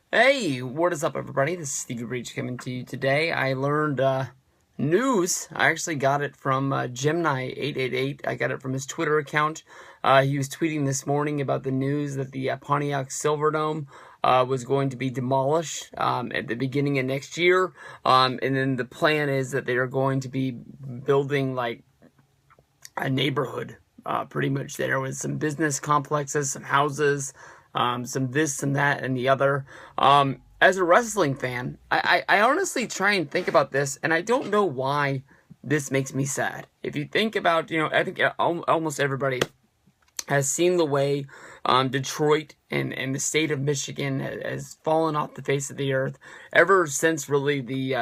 Hey, what is up, everybody? This is Stevie Breach coming to you today. I learned news. I actually got it from Gemini888. I got it from his Twitter account. He was tweeting this morning about the news that the Pontiac Silverdome was going to be demolished at the beginning of next year. And then the plan is that they are going to be building like a neighborhood pretty much there with some business complexes, some houses, some this, some that, and the other. As a wrestling fan, I honestly try and think about this, and I don't know why this makes me sad. If you think about, I think almost everybody has seen the way Detroit and the state of Michigan has fallen off the face of the earth ever since really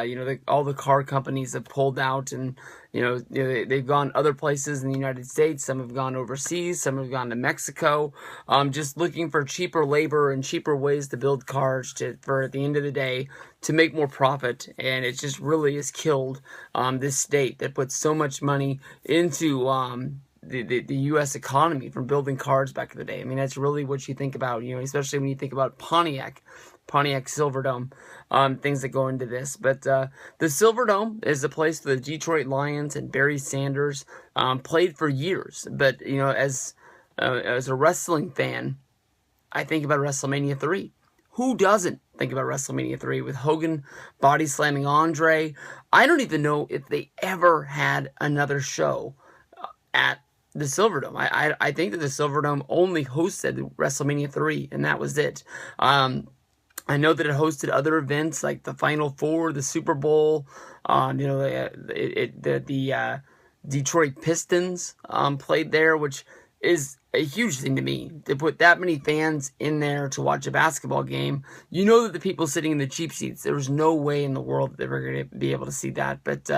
all the car companies have pulled out, and they've gone other places in the United States. Some have gone overseas. Some have gone to Mexico, just looking for cheaper labor and cheaper ways to build cars for at the end of the day to make more profit. And it just really has killed this state that puts so much money into the U.S. economy from building cars back in the day. I mean, that's really what you think about, especially when you think about Pontiac Silverdome, things that go into this. But the Silverdome is a place the Detroit Lions and Barry Sanders played for years. But, as a wrestling fan, I think about WrestleMania 3. Who doesn't think about WrestleMania 3 with Hogan body slamming Andre? I don't even know if they ever had another show at the Silverdome. I think that the Silverdome only hosted WrestleMania 3, and that was it. I know that it hosted other events like the Final Four, the Super Bowl. The Detroit Pistons played there, which is a huge thing to me. To put that many fans in there to watch a basketball game, that the people sitting in the cheap seats, there was no way in the world that they were going to be able to see that. But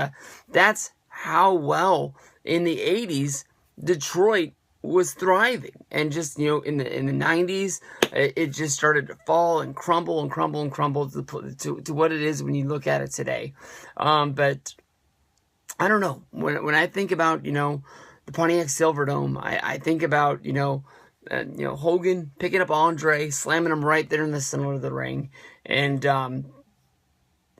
that's how well in the 80s Detroit was thriving, and just in the 90s it just started to fall and crumble and crumble and crumble to what it is when you look at it today. But I don't know, when I think about the Pontiac Silverdome, I think about Hogan picking up Andre, slamming him right there in the center of the ring, and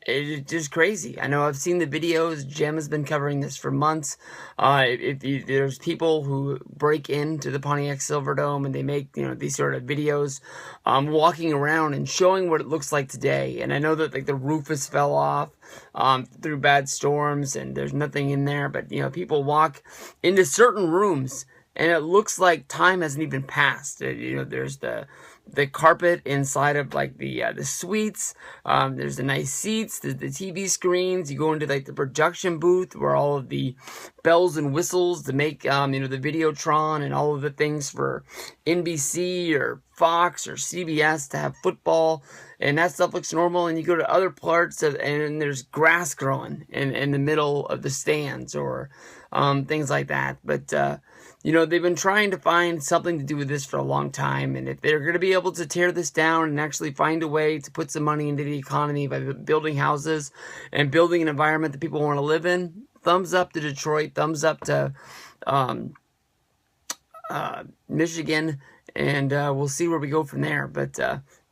it's just crazy. I know I've seen the videos. Gem has been covering this for months. There's people who break into the Pontiac Silverdome and they make these sort of videos, walking around and showing what it looks like today. And I know that the roof has fell off through bad storms and there's nothing in there. But people walk into certain rooms and it looks like time hasn't even passed. There's the carpet inside of the suites. There's the nice seats, the TV screens. You go into the production booth where all of the bells and whistles to make the Videotron and all of the things for NBC or Fox or CBS to have football, and that stuff looks normal. And you go to other parts and there's grass growing in the middle of the stands or things like that. But they've been trying to find something to do with this for a long time, and if they're going to be able to tear this down and actually find a way to put some money into the economy by building houses and building an environment that people want to live in, thumbs up to Detroit, thumbs up to Michigan, and we'll see where we go from there. But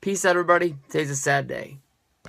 peace out, everybody. Today's a sad day.